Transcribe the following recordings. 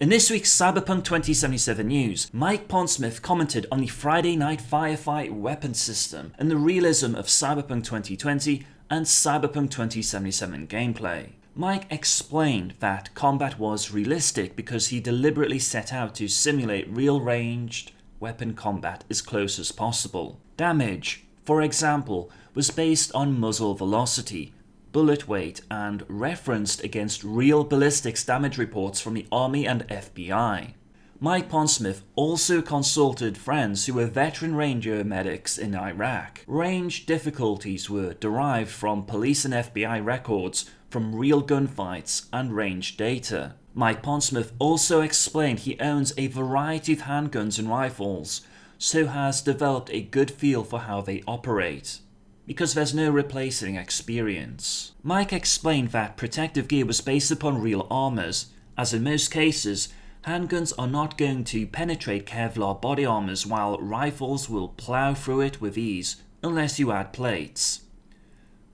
In this week's Cyberpunk 2077 news, Mike Pondsmith commented on the Friday Night Firefight weapon system and the realism of Cyberpunk 2020 and Cyberpunk 2077 gameplay. Mike explained that combat was realistic because he deliberately set out to simulate real ranged weapon combat as close as possible. Damage, for example, was based on muzzle velocity, bullet weight, and referenced against real ballistics damage reports from the Army and FBI. Mike Pondsmith also consulted friends who were veteran Ranger medics in Iraq. Range difficulties were derived from police and FBI records from real gunfights and range data. Mike Pondsmith also explained he owns a variety of handguns and rifles, so has developed a good feel for how they operate, because there's no replacing experience. Mike explained that protective gear was based upon real armors, as in most cases, handguns are not going to penetrate Kevlar body armors while rifles will plow through it with ease unless you add plates.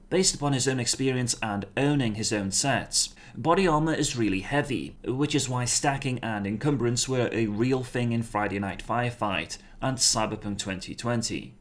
Based upon his own experience and owning his own sets, body armor is really heavy, which is why stacking and encumbrance were a real thing in Friday Night Firefight and Cyberpunk 2020.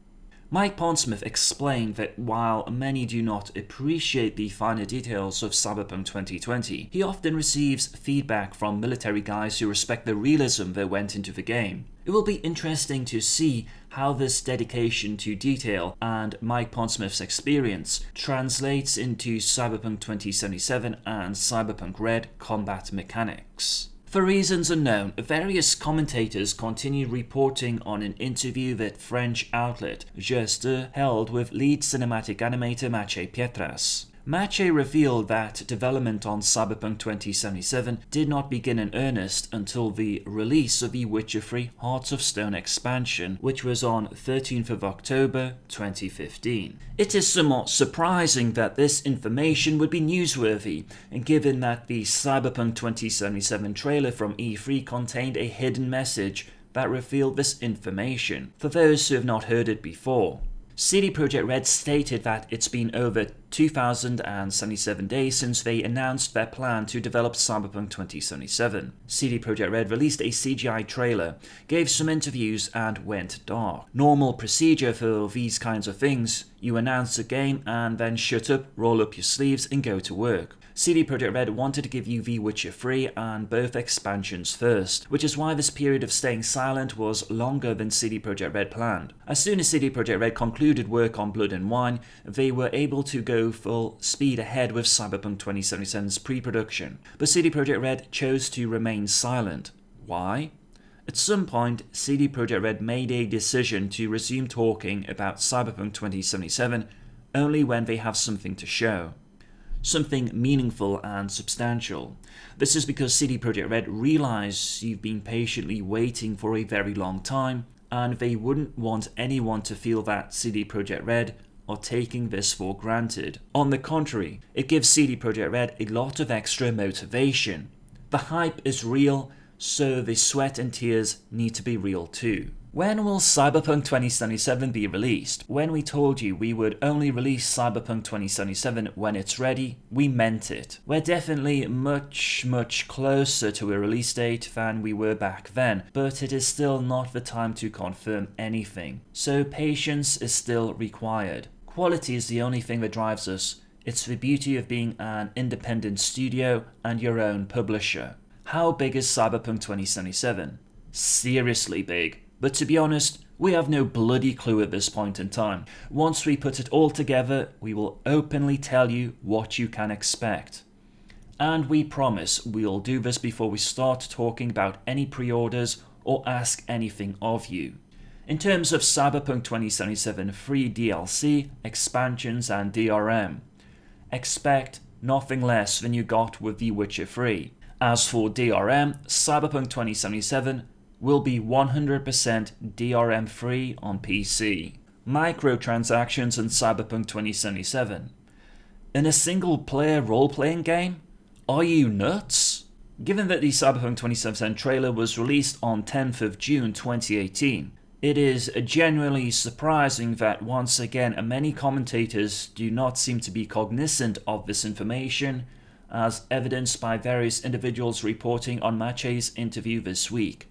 Mike Pondsmith explained that while many do not appreciate the finer details of Cyberpunk 2020, he often receives feedback from military guys who respect the realism that went into the game. It will be interesting to see how this dedication to detail and Mike Pondsmith's experience translates into Cyberpunk 2077 and Cyberpunk Red combat mechanics. For reasons unknown, various commentators continued reporting on an interview that French outlet Juste held with lead cinematic animator Maciej Pietras. Maciej revealed that development on Cyberpunk 2077 did not begin in earnest until the release of the Witcher 3 Hearts of Stone expansion, which was on 13th of October 2015. It is somewhat surprising that this information would be newsworthy, given that the Cyberpunk 2077 trailer from E3 contained a hidden message that revealed this information, for those who have not heard it before. CD Projekt Red stated that it's been over 2,077 days since they announced their plan to develop Cyberpunk 2077. CD Projekt Red released a CGI trailer, gave some interviews, and went dark. Normal procedure for these kinds of things: you announce a game and then shut up, roll up your sleeves, and go to work. CD Projekt Red wanted to give you The Witcher 3 and both expansions first, which is why this period of staying silent was longer than CD Projekt Red planned. As soon as CD Projekt Red concluded work on Blood and Wine, they were able to go full speed ahead with Cyberpunk 2077's pre-production. But CD Projekt Red chose to remain silent. Why? At some point, CD Projekt Red made a decision to resume talking about Cyberpunk 2077 only when they have something to show. Something meaningful and substantial. This is because CD Projekt Red realize you've been patiently waiting for a very long time, and they wouldn't want anyone to feel that CD Projekt Red are taking this for granted. On the contrary, it gives CD Projekt Red a lot of extra motivation. The hype is real, so the sweat and tears need to be real too. When will Cyberpunk 2077 be released? When we told you we would only release Cyberpunk 2077 when it's ready, we meant it. We're definitely much closer to a release date than we were back then, but it is still not the time to confirm anything. So patience is still required. Quality is the only thing that drives us. It's the beauty of being an independent studio and your own publisher. How big is Cyberpunk 2077? Seriously big. But to be honest, we have no bloody clue at this point in time. Once we put it all together, we will openly tell you what you can expect. And we promise we'll do this before we start talking about any pre-orders or ask anything of you. In terms of Cyberpunk 2077 free DLC, expansions and DRM, expect nothing less than you got with The Witcher 3. As for DRM, Cyberpunk 2077 will be 100% DRM free on PC. Microtransactions in Cyberpunk 2077. In a single player role-playing game? Are you nuts? Given that the Cyberpunk 2077 trailer was released on 10th of June 2018, it is genuinely surprising that once again many commentators do not seem to be cognizant of this information as evidenced by various individuals reporting on Mache's interview this week.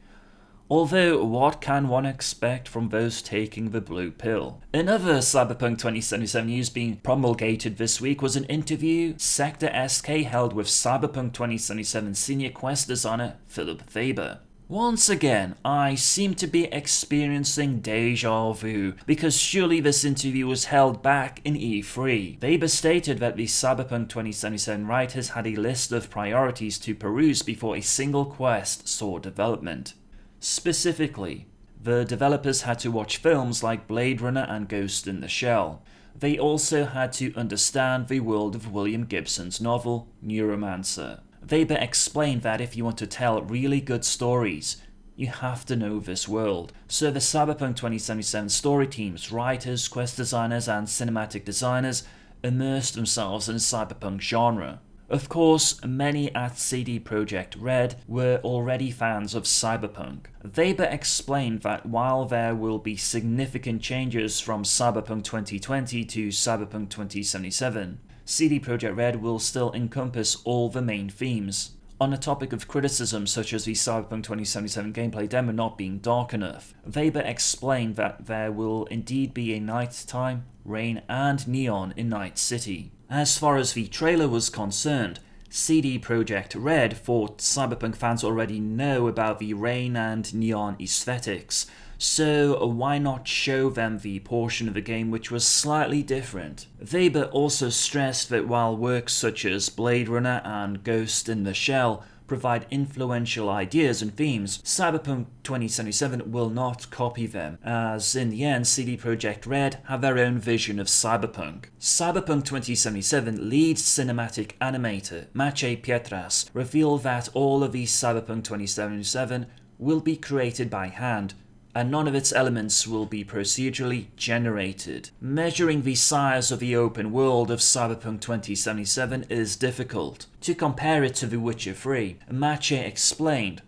Although, what can one expect from those taking the blue pill? Another Cyberpunk 2077 news being promulgated this week was an interview Sector SK held with Cyberpunk 2077 senior quest designer Philip Faber. Once again, I seem to be experiencing deja vu, because surely this interview was held back in E3. Faber stated that the Cyberpunk 2077 writers had a list of priorities to peruse before a single quest saw development. Specifically, the developers had to watch films like Blade Runner and Ghost in the Shell. They also had to understand the world of William Gibson's novel, Neuromancer. Faber explained that if you want to tell really good stories, you have to know this world. So the Cyberpunk 2077 story teams, writers, quest designers, and cinematic designers immersed themselves in the cyberpunk genre. Of course, many at CD Projekt Red were already fans of Cyberpunk. Faber explained that while there will be significant changes from Cyberpunk 2020 to Cyberpunk 2077, CD Projekt Red will still encompass all the main themes. On the topic of criticism such as the Cyberpunk 2077 gameplay demo not being dark enough, Faber explained that there will indeed be a nighttime, rain and neon in Night City. As far as the trailer was concerned, CD Projekt Red thought Cyberpunk fans already know about the rain and neon aesthetics, so why not show them the portion of the game which was slightly different? Faber also stressed that while works such as Blade Runner and Ghost in the Shell provide influential ideas and themes, Cyberpunk 2077 will not copy them, as in the end CD Projekt Red have their own vision of Cyberpunk. Cyberpunk 2077 lead cinematic animator Maciej Pietras revealed that all of the Cyberpunk 2077 will be created by hand, and none of its elements will be procedurally generated. Measuring the size of the open world of Cyberpunk 2077 is difficult. To compare it to The Witcher 3, Maciej explained,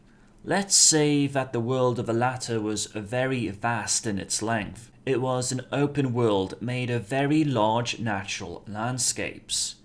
"Let's say that the world of the latter was very vast in its length. It was an open world made of very large natural landscapes.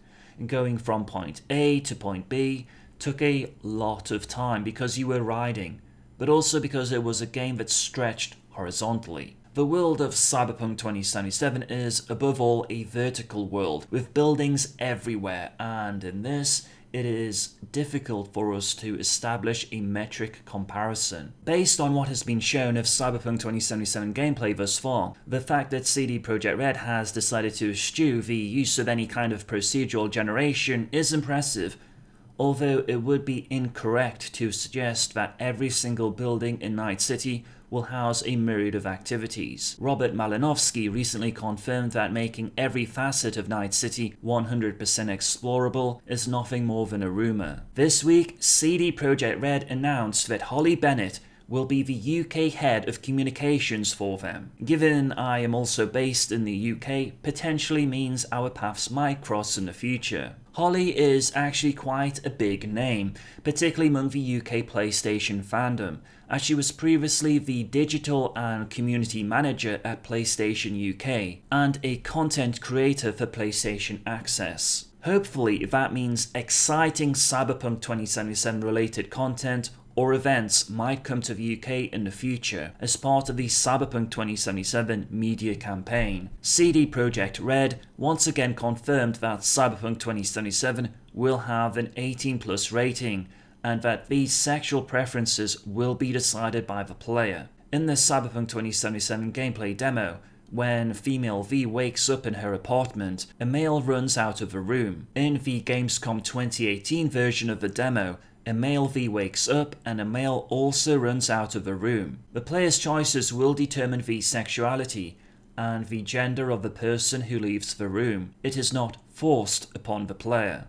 Going from point A to point B took a lot of time because you were riding, but also because it was a game that stretched horizontally. The world of Cyberpunk 2077 is above all a vertical world with buildings everywhere, and in this, it is difficult for us to establish a metric comparison. Based on what has been shown of Cyberpunk 2077 gameplay thus far, the fact that CD Projekt Red has decided to eschew the use of any kind of procedural generation is impressive, although it would be incorrect to suggest that every single building in Night City will house a myriad of activities. Robert Malinowski recently confirmed that making every facet of Night City 100% explorable is nothing more than a rumor. This week, CD Projekt Red announced that Hollie Bennett will be the UK head of communications for them. Given I am also based in the UK, potentially means our paths might cross in the future. Hollie is actually quite a big name, particularly among the UK PlayStation fandom, as she was previously the digital and community manager at PlayStation UK, and a content creator for PlayStation Access. Hopefully that means exciting Cyberpunk 2077 related content or events might come to the UK in the future as part of the Cyberpunk 2077 media campaign. CD Projekt Red once again confirmed that Cyberpunk 2077 will have an 18+ rating and that these sexual preferences will be decided by the player. In the Cyberpunk 2077 gameplay demo, when female V wakes up in her apartment, a male runs out of the room. In the Gamescom 2018 version of the demo, a male V wakes up and a male also runs out of the room. The player's choices will determine the sexuality and the gender of the person who leaves the room. It is not forced upon the player.